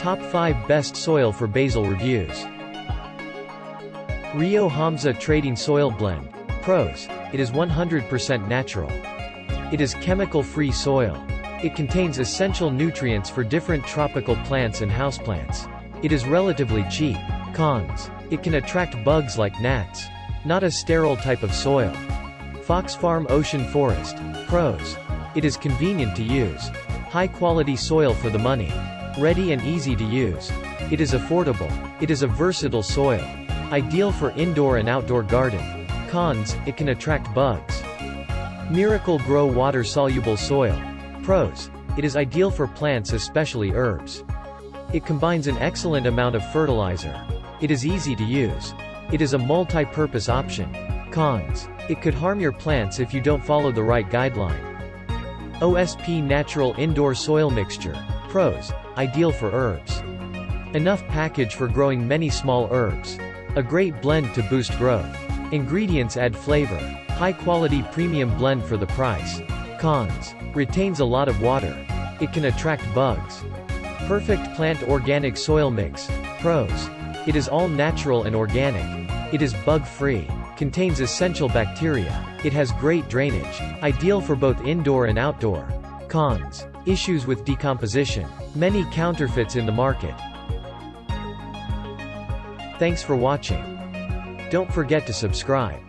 Top 5 Best Soil for Basil Reviews. Rio Hamza Trading Soil Blend. Pros: it is 100% natural. It is chemical-free soil. It contains essential nutrients for different tropical plants and houseplants. It is relatively cheap. Cons: it can attract bugs like gnats. Not a sterile type of soil. Fox Farm Ocean Forest. Pros: it is convenient to use. High-quality soil for the money. Ready and easy to use. It is affordable. It is a versatile soil. Ideal for indoor and outdoor garden. Cons: it can attract bugs. Miracle-Gro Water-Soluble Soil. Pros: it is ideal for plants, especially herbs. It combines an excellent amount of fertilizer. It is easy to use. It is a multi-purpose option. Cons: it could harm your plants if you don't follow the right guideline. OSP Natural Indoor Soil Mixture. Pros: ideal for herbs. Enough package for growing many small herbs. A great blend to boost growth. Ingredients add flavor. High-quality premium blend for the price. Cons: retains a lot of water. It can attract bugs. Perfect Plant Organic Soil Mix. Pros: it is all natural and organic. It is bug-free. Contains essential bacteria. It has great drainage. Ideal for both indoor and outdoor. Cons: issues with decomposition. Many counterfeits in the market. Thanks for watching. Don't forget to subscribe.